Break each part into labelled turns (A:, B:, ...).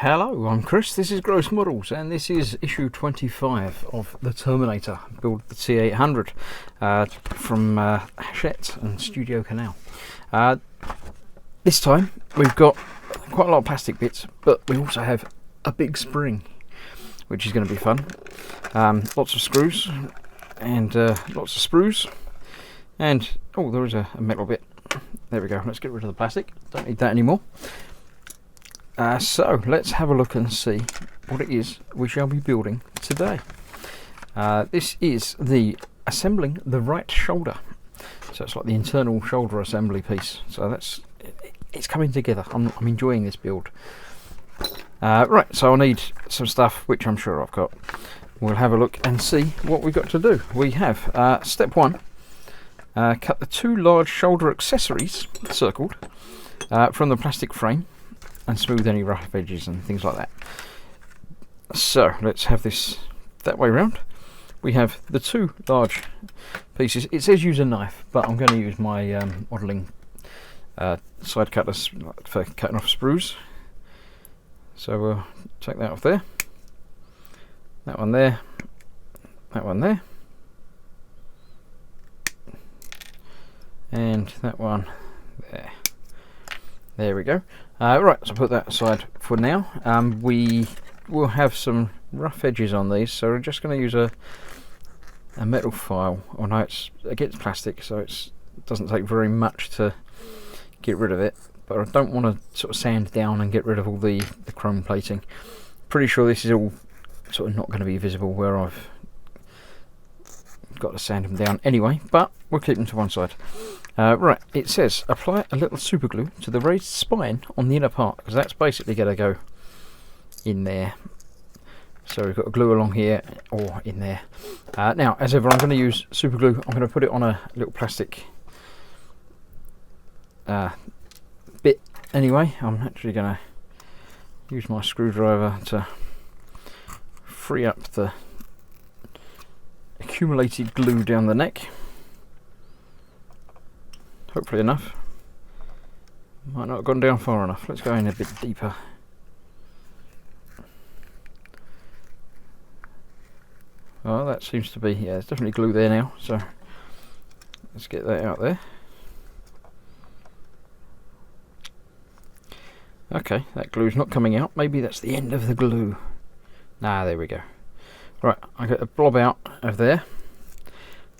A: Hello, I'm Chris, this is Gross Models, and this is issue 25 of the Terminator, build the T800 from Hachette and Studio Canal. This time we've got quite a lot of plastic bits, but we also have a big spring, which is going to be fun. Lots of screws and lots of sprues, and oh, there is a metal bit. There we go, let's get rid of the plastic, don't need that anymore. So let's have a look and see what it is we shall be building today. This is the assembling the right shoulder, so it's like the internal shoulder assembly piece. So it's coming together. I'm enjoying this build. Right, so I'll need some stuff which I'm sure I've got. We'll have a look and see what we've got to do. We have step one: cut the two large shoulder accessories circled from the plastic frame, and smooth any rough edges and things like that. So let's have this that way round. We have the two large pieces. It says use a knife, but I'm going to use my modelling side cutters for cutting off sprues. So we'll take that off there, that one there, that one there, and that one there. There we go. Right, so put that aside for now. We will have some rough edges on these, so we're just going to use a metal file. Oh no, it's against plastic, so it doesn't take very much to get rid of it. But I don't want to sort of sand down and get rid of all the chrome plating. Pretty sure this is all sort of not going to be visible where I've got to sand them down anyway, but we'll keep them to one side. Right, it says apply a little super glue to the raised spine on the inner part, because that's basically going to go in there. So we've got a glue along here or in there. Now, as ever, I'm going to use super glue. I'm going to put it on a little plastic bit anyway. I'm actually going to use my screwdriver to free up the accumulated glue down the neck. Hopefully enough. Might not have gone down far enough. Let's go in a bit deeper. Oh, that seems to be, yeah, there's definitely glue there now, so let's get that out there. Okay, that glue's not coming out. Maybe that's the end of the glue. Nah, there we go. Right, I got a blob out of there.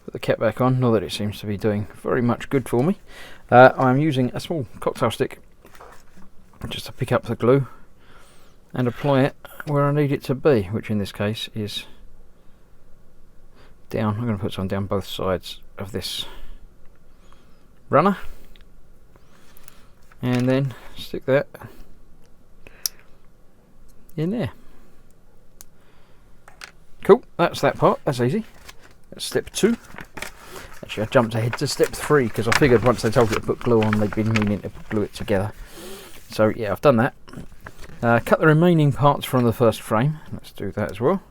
A: Put the cap back on, not that it seems to be doing very much good for me. I'm using a small cocktail stick just to pick up the glue and apply it where I need it to be, which in this case is down. I'm going to put some down both sides of this runner, and then stick that in there. Cool, that's that part, that's easy. That's step 2. Actually, I jumped ahead to step 3 because I figured once they told you to put glue on, they'd been meaning to glue it together. So yeah, I've done that. Cut the remaining parts from the first frame. Let's do that as well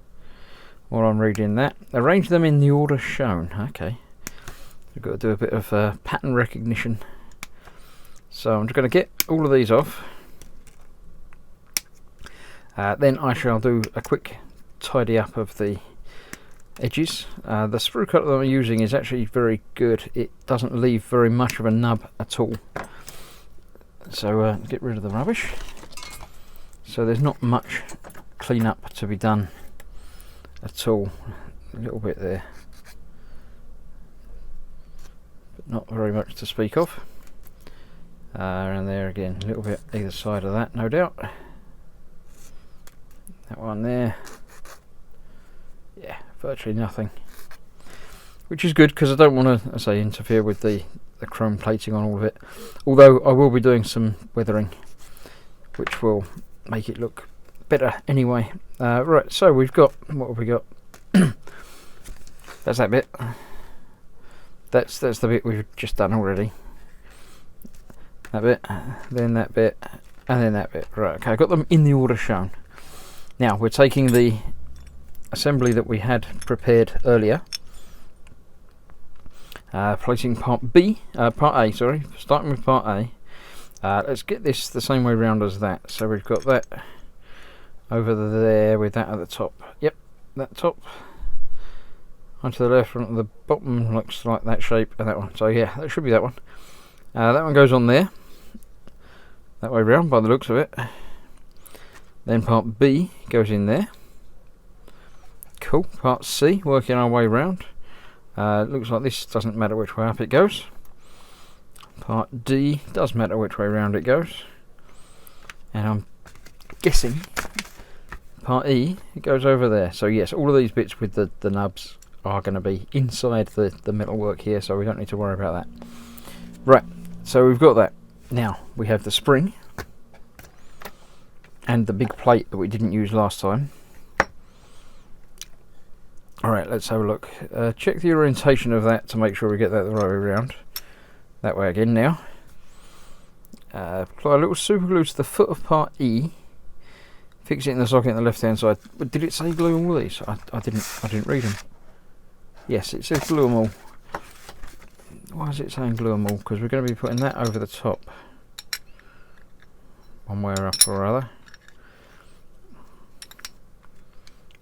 A: while I'm reading that. Arrange them in the order shown. Okay, we've got to do a bit of pattern recognition. So I'm just going to get all of these off. Then I shall do a quick tidy up of the edges. The sprue cutter that I'm using is actually very good. It doesn't leave very much of a nub at all. So get rid of the rubbish. So there's not much clean up to be done at all. A little bit there, but not very much to speak of. And there again, a little bit either side of that, no doubt. That one there. Yeah, virtually nothing, which is good because I don't want to, say, interfere with the chrome plating on all of it. Although I will be doing some weathering, which will make it look better anyway. Right, so we've got, what have we got? That's that bit. That's the bit we've just done already. That bit, then that bit, and then that bit. Right, okay, I've got them in the order shown. Now we're taking the assembly that we had prepared earlier, placing part A, sorry, starting with part A. Let's get this the same way round as that. So we've got that over there with that at the top. Yep, that top. Onto the left, one at the bottom looks like that shape, and that one. So yeah, that should be that one. That one goes on there, that way round by the looks of it. Then part B goes in there. Cool. Part C, working our way round. Looks like this doesn't matter which way up it goes. Part D does matter which way round it goes. And I'm guessing part E, it goes over there. So yes, all of these bits with the nubs are going to be inside the metalwork here, so we don't need to worry about that. Right, so we've got that. Now we have the spring and the big plate that we didn't use last time. Alright, let's have a look. Check the orientation of that to make sure we get that the right way around. That way again now. Apply a little super glue to the foot of part E. Fix it in the socket on the left hand side. But did it say glue on all these? I didn't read them. Yes, it says glue them all. Why is it saying glue them all? Because we're going to be putting that over the top. One way or up or other.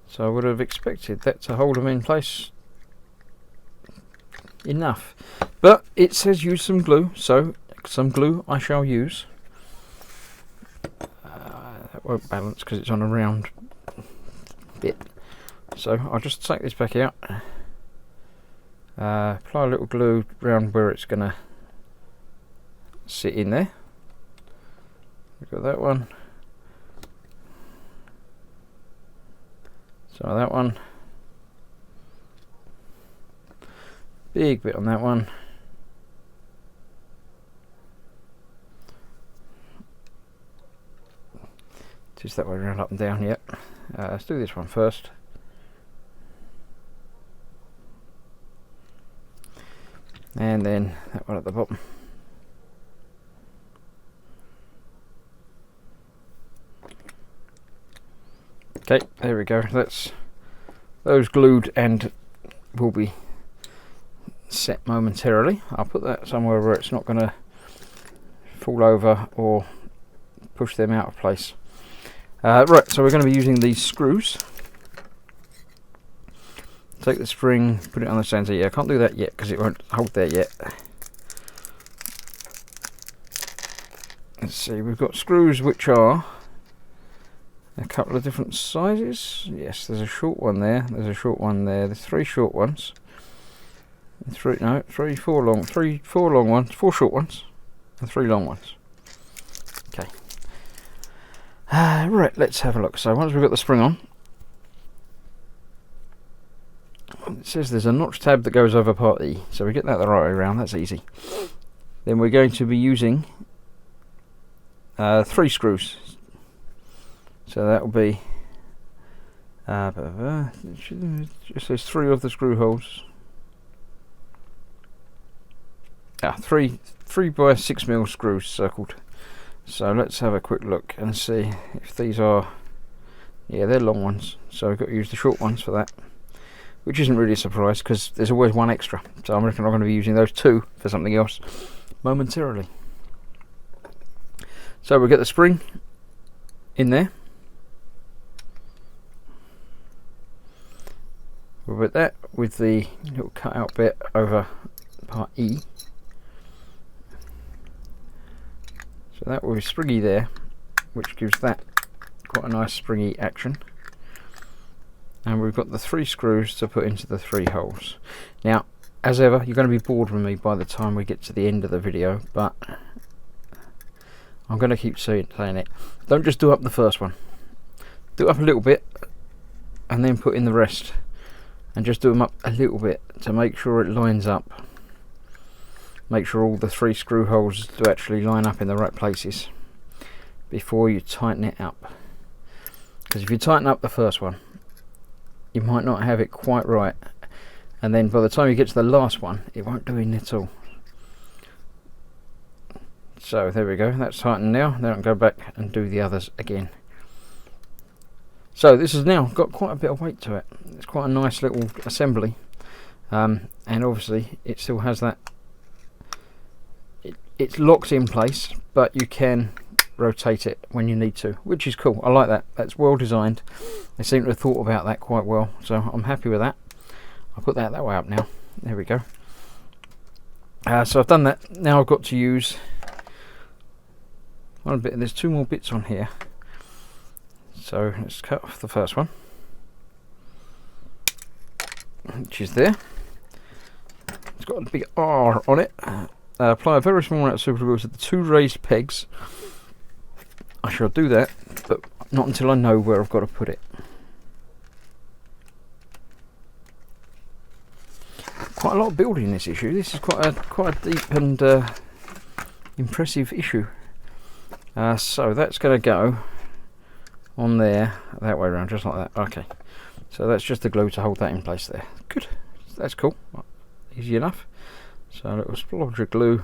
A: So I would have expected that to hold them in place enough. But it says use some glue, so some glue I shall use. That won't balance because it's on a round bit. So I'll just take this back out. Apply a little glue around where it's going to sit in there. We've got that one. So that one. Big bit on that one. Just that way around, up and down, yep. Let's do this one first. And then that one at the bottom. Okay, there we go. That's those glued and will be set momentarily. I'll put that somewhere where it's not going to fall over or push them out of place. Right, so we're going to be using these screws. Take the spring, put it on the center. Yeah, I can't do that yet because it won't hold there yet. Let's see, we've got screws which are a couple of different sizes. Yes, there's a short one there, there's a short one there, there's three short ones. Four long ones, four short ones, and three long ones. Okay. Right, let's have a look. So once we've got the spring on, it says there's a notch tab that goes over part E, so we get that the right way around. That's easy. Then we're going to be using 3 screws. So that will be just there's 3 of the screw holes. 3 by 6mm screws circled. So let's have a quick look and see if these are, yeah, they're long ones, so we've got to use the short ones for that, which isn't really a surprise because there's always one extra, so I reckon I'm going to be using those 2 for something else momentarily. So we'll get the spring in there. We'll put that with the little cut out bit over part E. So that will be springy there, which gives that quite a nice springy action. And we've got the 3 screws to put into the 3 holes. Now, as ever, you're going to be bored with me by the time we get to the end of the video, but I'm going to keep saying it. Don't just do up the first one. Do up a little bit, and then put in the rest. And just do them up a little bit to make sure it lines up. Make sure all the 3 screw holes do actually line up in the right places before you tighten it up. Because if you tighten up the first one, you might not have it quite right, and then by the time you get to the last one, it won't do in at all. So there we go, that's tightened now. Then I'll go back and do the others again. So this has now got quite a bit of weight to it. It's quite a nice little assembly, and obviously it still has that. It's locked in place, but you can rotate it when you need to, which is cool. I like that. That's well designed. They seem to have thought about that quite well, so I'm happy with that. I'll put that way up now. There we go. So I've done that. Now I've got to use one bit. There's two more bits on here, so let's cut off the first one, which is there. It's got a big R on it. Apply a very small amount of super glue to the two raised pegs. I shall do that, but not until I know where I've got to put it. Quite a lot of building in this issue. This is quite a deep and impressive issue. So that's going to go on there, that way around, just like that. Okay, so that's just the glue to hold that in place there. Good, that's cool. Easy enough. So a little splodge of glue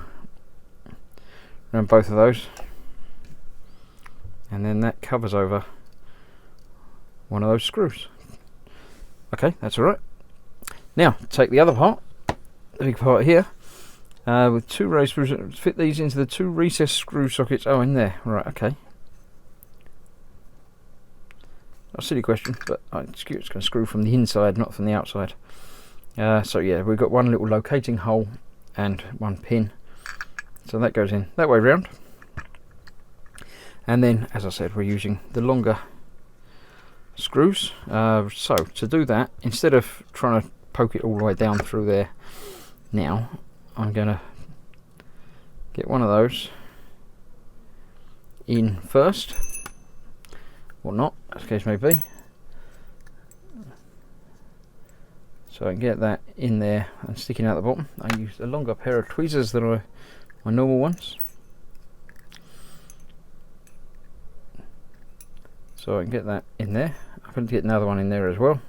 A: around both of those, and then that covers over one of those screws. Okay, that's alright. Now take the other part, the big part here, with two raised screws. Fit these into the two recessed screw sockets. Oh, in there, right? Okay. A silly question, but it's going to screw from the inside, not from the outside. So yeah, we've got one little locating hole and one pin, so that goes in that way round. And then, as I said, we're using the longer screws. So to do that, instead of trying to poke it all the way down through there, now I'm going to get one of those in first, or not, as the case may be. So I can get that in there and sticking out the bottom. I use a longer pair of tweezers than my normal ones, so I can get that in there. I can get another one in there as well.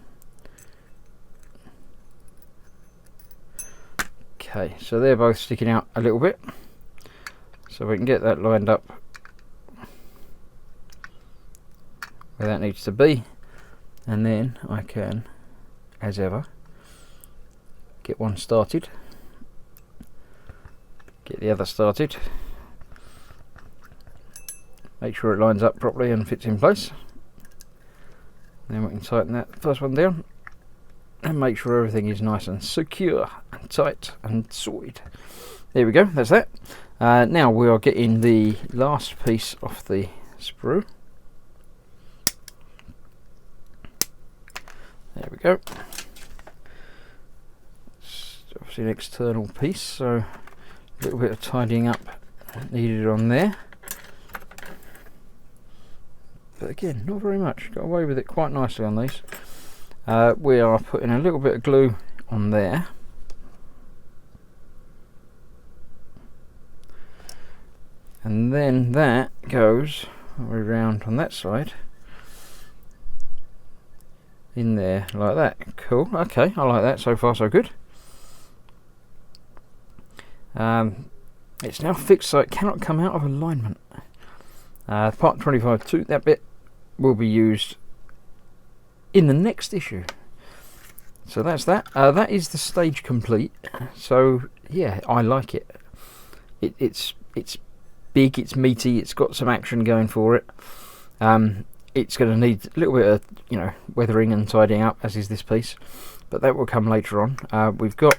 A: Okay, so they're both sticking out a little bit, so we can get that lined up where that needs to be, and then I can, as ever, get one started, get the other started, make sure it lines up properly and fits in place. Then we can tighten that first one down and make sure everything is nice and secure and tight and sorted. There we go, that's that. Now we are getting the last piece off the sprue. There we go. Obviously an external piece, so a little bit of tidying up needed on there, but again not very much. Got away with it quite nicely on these. We are putting a little bit of glue on there, and then that goes all the way around on that side in there like that. Cool, okay, I like that. So far so good. It's now fixed so it cannot come out of alignment. Part 25.2, that bit will be used in the next issue. So that's that. That is the stage complete. So yeah, I like it. It's big, it's meaty, it's got some action going for it. It's going to need a little bit of weathering and tidying up, as is this piece, but that will come later on. We've got,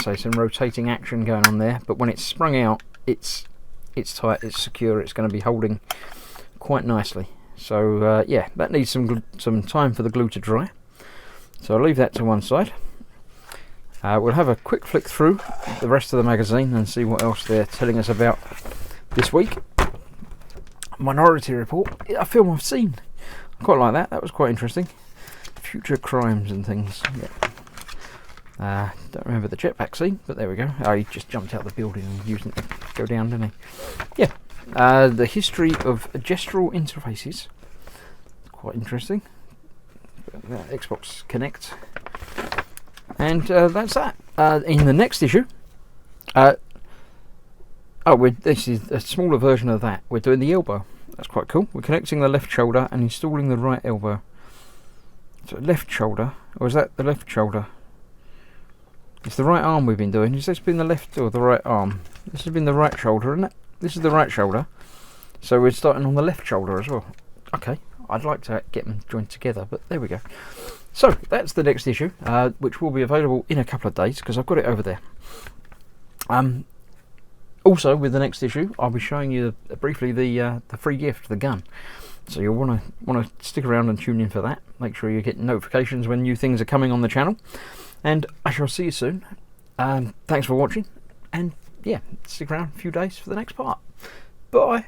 A: say, some rotating action going on there, but when it's sprung out, it's tight, it's secure, it's going to be holding quite nicely. So yeah, that needs some time for the glue to dry, so I'll leave that to one side. We'll have a quick flick through the rest of the magazine and see what else they're telling us about this week. Minority Report, a film I've seen. I quite like that. That was quite interesting. Future crimes and things. Yeah. Don't remember the jetpack scene, but there we go. Oh, he just jumped out the building and used it to go down, didn't he? Yeah. The history of gestural interfaces. Quite interesting. Xbox Connect. And that's that. In the next issue, this is a smaller version of that. We're doing the elbow. That's quite cool. We're connecting the left shoulder and installing the right elbow. So left shoulder, or is that the left shoulder? It's the right arm we've been doing. Has this been the left or the right arm? This has been the right shoulder, isn't it? This is the right shoulder. So we're starting on the left shoulder as well. Okay, I'd like to get them joined together, but there we go. So that's the next issue, which will be available in a couple of days because I've got it over there. Also, with the next issue, I'll be showing you briefly the free gift, the gun. So you'll want to stick around and tune in for that. Make sure you get notifications when new things are coming on the channel. And I shall see you soon. Thanks for watching. And yeah, stick around a few days for the next part. Bye.